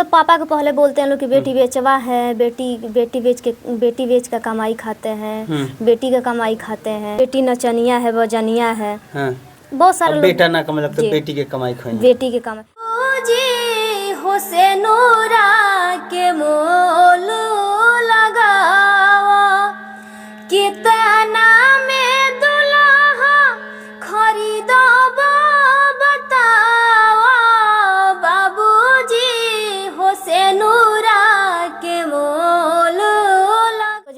पापा को पहले बोलते हैं लोग कि बेटी बेचवा है, बेटी बेच का कमाई खाते हैं, बेटी का कमाई खाते हैं, बेटी नचनिया है बजनिया है। बहुत सारे लोग बेटा ना कमाई लगता बेटी के कमाई खाएंगे। बेटी के कमाई जी हो से नूरा के मोल लगावा कितना में दुल्हा खरीदो बतावा बाबूजी हो से नूरा के मोल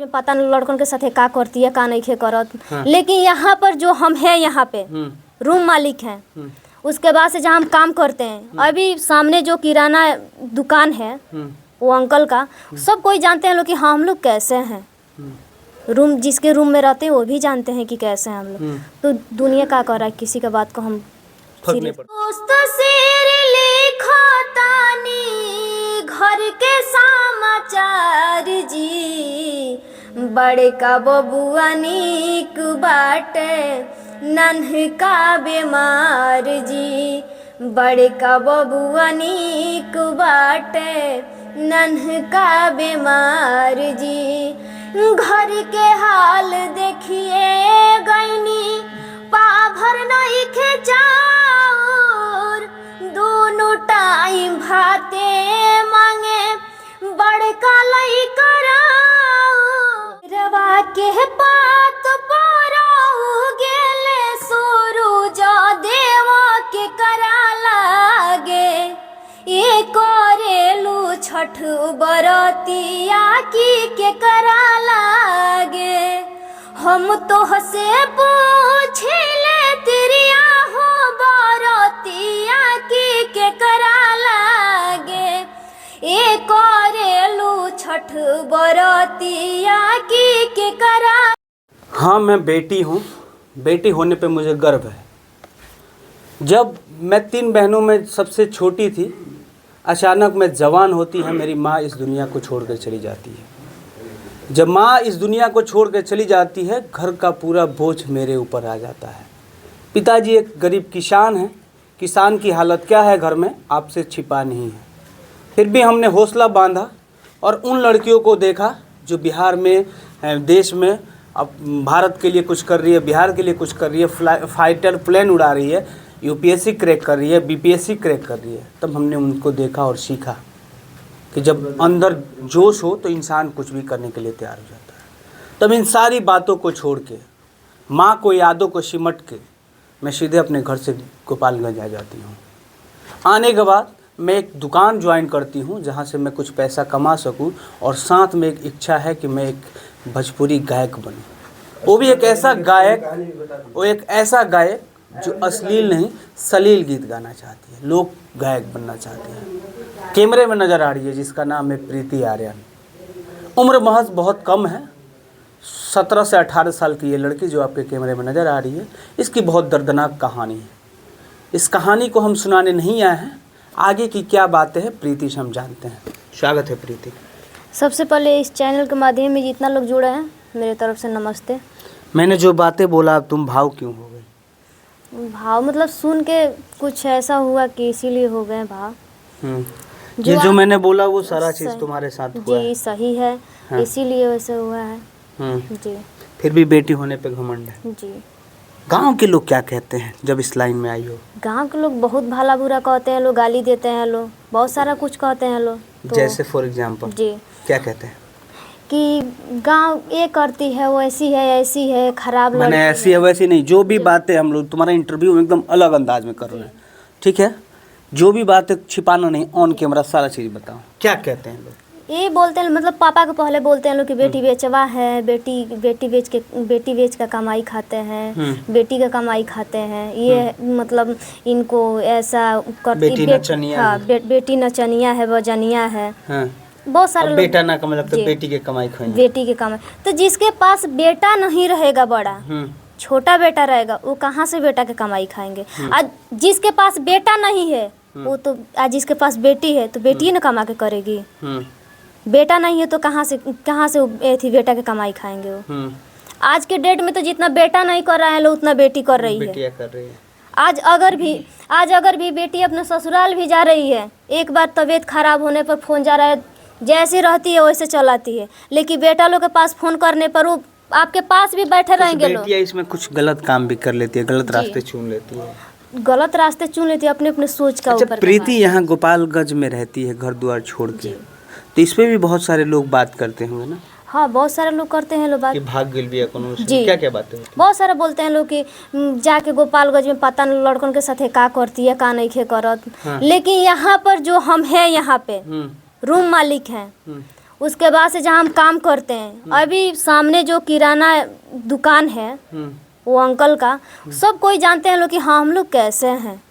पता नहीं लड़कन के साथ का करती है का नहीं करत। लेकिन यहाँ पर जो हम हैं यहाँ पे रूम मालिक हैं, उसके बाद से जहाँ हम काम करते हैं, अभी सामने जो किराना दुकान है वो अंकल का सब कोई जानते हैं लोग कि हाँ हम लोग कैसे हैं। रूम जिसके रूम में रहते हैं वो भी जानते हैं कि कैसे हैं हम लोग। तो दुनिया क्या कर रहा है किसी का बात को हम घर के समाचार जी बड़े का बबुआ नीक बाटे नन्हका बीमार जी बड़े का बबुआ नीक बाटे नन्हका बीमार जी। घर के हाल देखिए गईनी पाभर नहीं खेचाऊर दोनों टाइम भाते मांगे बड़का लई कराऊर रवा के पात पराऊ गेले सूरज देवा के करा लागे ये करेलू छठ बरतिया की के करा लागे। हम तो हसे पूछले तिरिया हो बरतिया की के करा लागे ये करेलू छठ बरतिया की के करा। हाँ मैं बेटी हूँ, बेटी होने पे मुझे गर्व है। जब मैं 3 बहनों में सबसे छोटी थी, अचानक मैं जवान होती है, मेरी माँ इस दुनिया को छोड़कर चली जाती है। जब माँ इस दुनिया को छोड़कर चली जाती है, घर का पूरा बोझ मेरे ऊपर आ जाता है। पिताजी एक गरीब किसान हैं, किसान की हालत क्या है घर में आपसे छिपा नहीं है। फिर भी हमने हौसला बांधा और उन लड़कियों को देखा जो बिहार में देश में अब भारत के लिए कुछ कर रही है, बिहार के लिए कुछ कर रही है, फाइटर प्लेन उड़ा रही है, यूपीएससी क्रैक कर रही है, बीपीएससी क्रैक कर रही है। तब हमने उनको देखा और सीखा कि जब अंदर जोश हो तो इंसान कुछ भी करने के लिए तैयार हो जाता है। तब इन सारी बातों को छोड़ के, माँ को यादों को सिमट के मैं सीधे अपने घर से गोपालगंज आ जाती हूँ। आने के बाद मैं एक दुकान ज्वाइन करती हूँ जहाँ से मैं कुछ पैसा कमा सकूँ और साथ में एक इच्छा है कि मैं एक भोजपुरी गायक बनूँ। वो भी एक ऐसा गायक जो अश्लील नहीं सलील गीत गाना चाहती है, लोक गायक बनना चाहती है। कैमरे में नज़र आ रही है जिसका नाम है प्रीति आर्यन। उम्र महज बहुत कम है, 17 से 18 साल की ये लड़की जो आपके कैमरे में नज़र आ रही है, इसकी बहुत दर्दनाक कहानी है। इस कहानी को हम सुनाने नहीं आए हैं, आगे की क्या बातें हैं प्रीति से हम जानते हैं। स्वागत है प्रीति। सबसे पहले इस चैनल के माध्यम में जितना लोग जुड़े हैं मेरे तरफ से नमस्ते। मैंने जो बातें बोला तुम भाव क्यों हो गए? भाव मतलब सुन के कुछ ऐसा हुआ कि इसीलिए हो गए भाव। ये जो मैंने बोला वो सारा चीज़ तुम्हारे साथ हुआ जी है। सही है। हाँ। इसीलिए वैसे हुआ है। जी फिर भी बेटी होने पे घमंड है। जी। गांव के लोग क्या कहते हैं जब इस लाइन में आई हो? गांव के लोग बहुत भला बुरा कहते हैं, लोग गाली देते हैं, लोग बहुत सारा कुछ कहते हैं लोग। तो जैसे फॉर एग्जांपल जी क्या कहते हैं? कि गांव ये करती है, वो ऐसी है, ऐसी है, खराब मैंने ऐसी है वैसी नहीं, जो भी बातें हम लोग तुम्हारा इंटरव्यू में एकदम अलग अंदाज में कर रहे हैं, ठीक है? जो भी बातें छिपाना नहीं, ऑन कैमरा सारा चीज़ बताओ। क्या कहते हैं लोग? ये बोलते हैं मतलब पापा को पहले बोलते हैं लोग कि बेटी बेचवा है, बेटी बेच का कमाई खाते हैं, बेटी का कमाई खाते हैं। ये मतलब इनको ऐसा करती बेटी नचनिया है बजनिया है। बहुत सारे बेटा ना कमाई लगता बेटी के कमाई खाएंगे। बेटी के कमाई तो जिसके पास बेटा नहीं रहेगा, बड़ा छोटा बेटा रहेगा, वो कहाँ से बेटा के कमाई खाएंगे? आज जिसके पास बेटा नहीं है वो तो, आज जिसके पास बेटी है तो बेटी ही ना कमा के करेगी। बेटा नहीं है तो कहाँ से थी बेटा के कमाई खाएंगे वो। आज के डेट में तो जितना बेटा नहीं कर रहा है लोग उतना बेटी कर रही है। आज अगर भी बेटी अपने ससुराल भी जा रही है, एक बार तबीयत खराब होने पर फ़ोन जा रहा है, जैसे रहती है वैसे चलाती है, लेकिन बेटा लोग के पास फ़ोन करने पर वो आपके पास भी बैठे रहेंगे लोग। बेटियां इसमें कुछ गलत काम भी कर लेती है, गलत रास्ते चुन लेती है, गलत रास्ते चुन लेती है, अपने अपने सोच का अच्छा, ऊपर। प्रीति यहाँ गोपालगंज में रहती है घर द्वार छोड़ के, तो इस पे भी बहुत सारे लोग बात करते होंगे ना? हाँ, बहुत सारे लोग करते हैं लोग बात कि भाग गिल भी कोनो से, जी। क्या क्या बातें होती बहुत सारे बोलते हैं लोग कि जाके गोपालगंज में पता नहीं लड़कन के साथ का करती है, का नहीं खे करत। लेकिन यहाँ पर जो हम हैं, यहाँ पे रूम मालिक हैं, उसके बाद से जहाँ हम काम करते हैं, अभी सामने जो किराना दुकान है वो अंकल का, सब कोई जानते हैं लोग कि हाँ हम लोग कैसे हैं।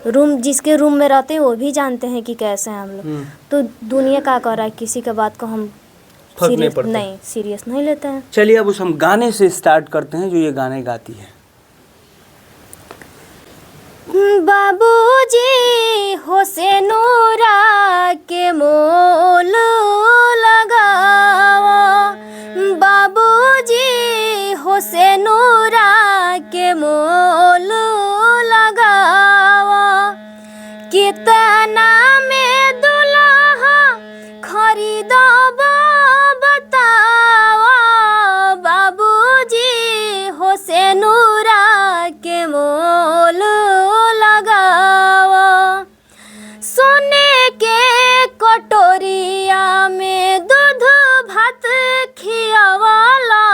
रूम जिसके रूम में रहते हैं वो भी जानते हैं कि कैसे हैं हम लोग। तो दुनिया क्या कर रहा है, किसी के बात को हम सीरियस नहीं लेते हैं। चलिए अब उस हम गाने से स्टार्ट करते हैं जो ये गाने गाती है। बाबूजी हो से नूरा के मोल लगाओ, बाबूजी हो से नूरा के मोल लगाओ, कितना में दुल्हा खरीदबो बताओ, बाबूजी हो से नूरा के मोल लगाओ, सोने के कटोरिया में दूध भात खियावाला,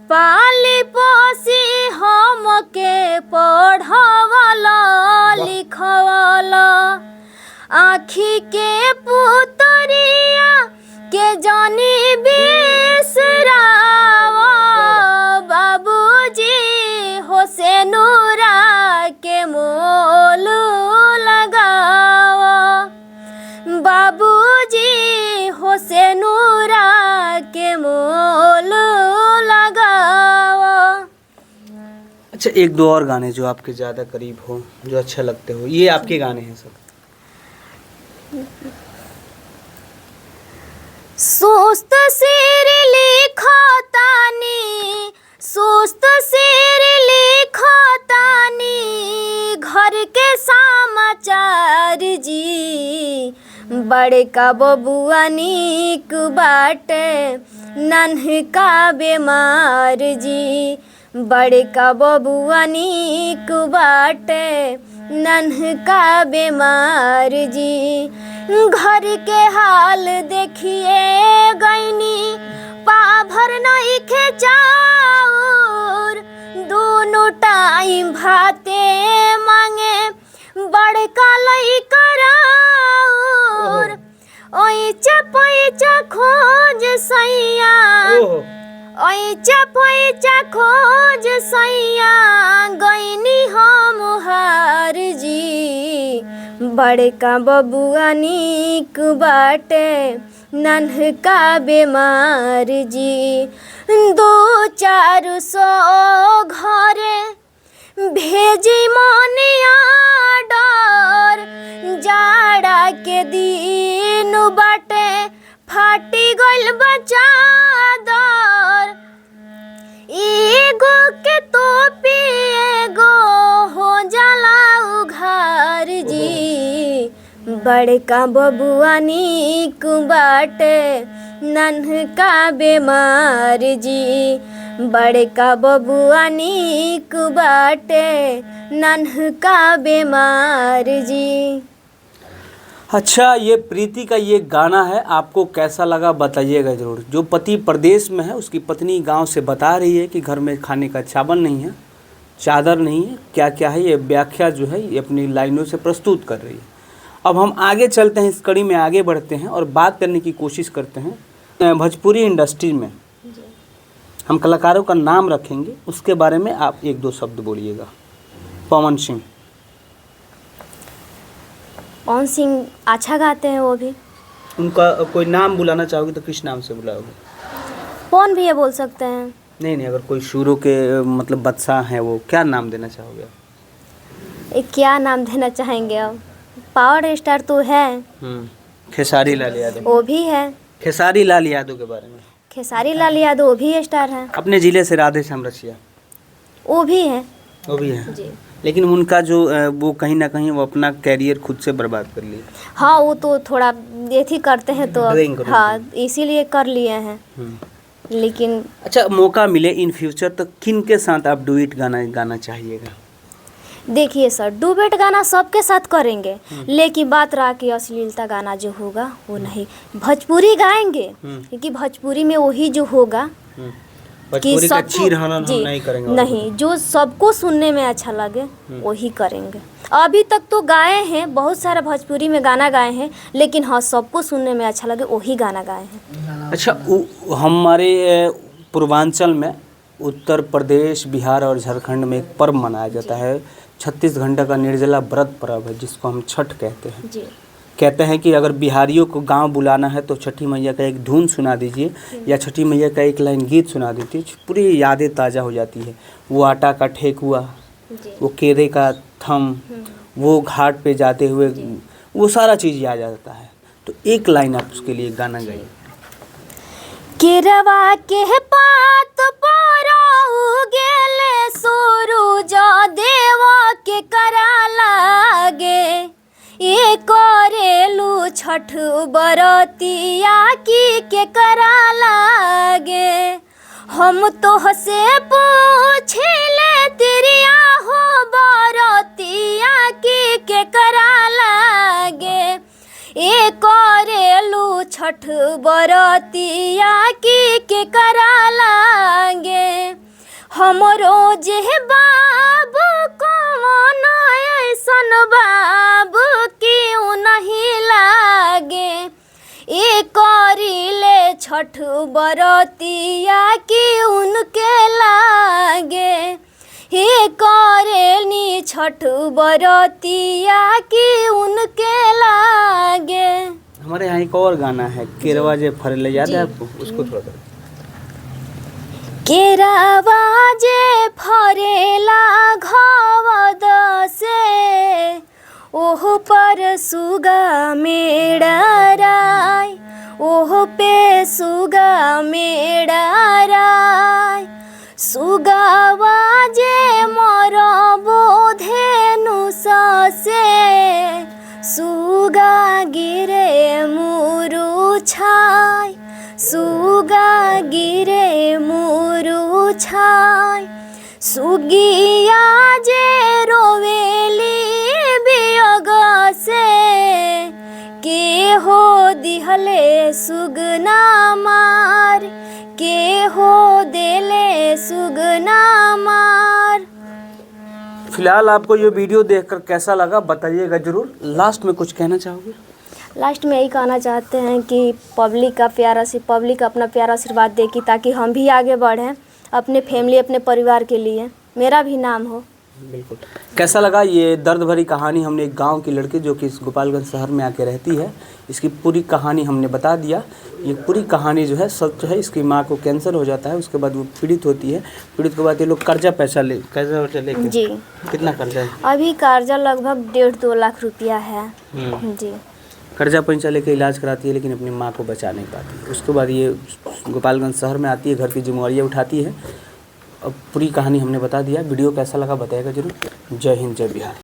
पाली पोसी हम के पढ़ावाला लिखवाला, आँखी के पुतरिया के जानी बिसरावा, बाबूजी हो से नूरा के मोल लगावा, बाबूजी हो से नूरा के मोल लगावा। अच्छा, एक दो और गाने जो आपके ज़्यादा करीब हो, जो अच्छा लगते हो, ये आपके गाने हैं सब? सुस्त सिर लिखो तानी, सुस्त सिर लिखो तानी, घर के समाचार जी, बड़े का बबुआ नीक बाटे, नन्हका बेमार जी, बड़े का बबुआ नीक बाटे, नन्हका बेमार जी, घर के हाल देखिए गईनी, पाभर नहीं खेचाऊर, दोनों टाइम भाते मांगे, बड़का लई कराऊर, ओइचा पैचा खोज सैया, ओइचा पैचा खोज सैया, गईनी हम हार जी, बड़का बबुआ नीक बाटे, नन्हका बेमार जी, 200-400 घरे भेजी मनिया डर, जाड़ा के दिन बाटे, फाटी गइल बचादर, एगो के टोपी एगो हो जाला उघार जी, बड़का बबुआ नीक बाटे, नन्हका बेमार जी, बड़का बबुआ नीक बाटे, नन्हका बेमार जी। अच्छा, ये प्रीति का ये गाना है, आपको कैसा लगा बताइएगा ज़रूर। जो पति प्रदेश में है, उसकी पत्नी गांव से बता रही है कि घर में खाने का चावल नहीं है, चादर नहीं है, क्या क्या है, ये व्याख्या जो है ये अपनी लाइनों से प्रस्तुत कर रही है। अब हम आगे चलते हैं, इस कड़ी में आगे बढ़ते हैं और बात करने की कोशिश करते हैं भोजपुरी इंडस्ट्री में हम कलाकारों का नाम रखेंगे, उसके बारे में आप एक दो शब्द बोलिएगा। पवन सिंह। पवन सिंह अच्छा गाते हैं वो भी। उनका कोई नाम बुलाना चाहोगे तो किस नाम से बुलाओगे? पवन भी ये बोल सकते हैं। नहीं, अगर कोई शुरू के मतलब बादशाह हैं, वो क्या नाम देना चाहोगे? क्या नाम देना चाहेंगे? अब पावर स्टार तो है, खेसारी लाल यादव। वो भी है। खेसारी लाल यादव के बारे में? खेसारी लाल यादव वो भी स्टार है। अपने ज़िले से राधे श्याम रसिया, वो भी है। वो भी है, जी। लेकिन उनका जो वो कहीं ना कहीं वो अपना कैरियर खुद से बर्बाद कर लिए। हाँ, वो तो थोड़ा एथी करते हैं तो Drink हाँ इसीलिए कर लिए हैं। लेकिन अच्छा, मौका मिले इन फ्यूचर तो किन के साथ आप डुएट गाना गाना चाहिएगा? देखिए सर, डुबेट गाना सबके साथ करेंगे, लेकिन बात रहा कि अश्लीलता गाना जो होगा वो नहीं। भोजपुरी गाएंगे क्योंकि भोजपुरी में वही जो होगा भोजपुरी का सबको- चीर हनन हम जी, नहीं करेंगे। नहीं, जो सबको सुनने में अच्छा लगे वही करेंगे। अभी तक तो गाए हैं, बहुत सारा भोजपुरी में गाना गाए हैं, लेकिन हाँ सबको सुनने में अच्छा लगे वही गाना गाए हैं। अच्छा, हमारे पूर्वांचल में उत्तर प्रदेश, बिहार और झारखंड में एक पर्व मनाया जाता है, 36 घंटे का निर्जला व्रत पर्व है, जिसको हम छठ कहते हैं। जी। कहते हैं कि अगर बिहारियों को गांव बुलाना है तो छठी मैया का एक धुन सुना दीजिए या छठी मैया का एक लाइन गीत सुना दीजिए, पूरी यादें ताज़ा हो जाती है। वो आटा का ठेकुआ, जी। वो केरे का थम, वो घाट पे जाते हुए वो सारा चीज़ याद आ जाता है। तो एक लाइन आप उसके लिए गाना गाइए। केरवा के पात पर गेले सूरज देवा के करा लागे, ये करेलू छठ बरतिया की के करा लागे। हम तो हसे पूछले तिरिया हो बरतिया की के करा लागे, ए करेलू छठ बरतिया की के करा लागे। हमरो जे बाबू कौन ऐसन बाबू क्यों नहीं लागे, ए करिले छठ बरतिया की उनके लागे, हे करेनी छठ बरतिया की उनके लागे। हमारे यहाँ एक और गाना है, केरवा जे फरले, याद है आपको? उसको थोड़ा सा। केरावा जे फरेला घवद से, ओह पर सुगा मेड़राय, ओह पे सुगा मेड़राय। सुगावा जे मोर बोधेनु ससे, सुगा गिरे मुरु छाय, सुगा गिरे मुरु छाय। सुगिया जे रोवेली बियोग से, के हो दिहले सुगना मार, के हो देले सुगना मार। फिलहाल आपको ये वीडियो देखकर कैसा लगा बताइएगा ज़रूर। लास्ट में कुछ कहना चाहोगे? लास्ट में यही कहना चाहते हैं कि पब्लिक अपना प्यारा आशीर्वाद दे कि ताकि हम भी आगे बढ़ें, अपने फैमिली, अपने परिवार के लिए मेरा भी नाम हो। बिल्कुल। कैसा लगा ये दर्द भरी कहानी? हमने एक गांव की लड़की जो कि इस गोपालगंज शहर में आके रहती है, इसकी पूरी कहानी हमने बता दिया। ये पूरी कहानी जो है सच है। इसकी माँ को कैंसर हो जाता है, उसके बाद वो पीड़ित होती है। पीड़ित के बाद ये लोग कर्जा लेके, जी, कितना कर्जा है? अभी कर्जा लगभग 1.5-2 लाख रुपया है। जी, कर्जा पैसा लेके इलाज कराती है, लेकिन अपनी माँ को बचा नहीं पाती। उसके बाद ये गोपालगंज शहर में आती है, घर की जिम्मेवारियाँ उठाती है। अब पूरी कहानी हमने बता दिया। वीडियो कैसा लगा बताइएगा जरूर। जय हिंद, जय बिहार।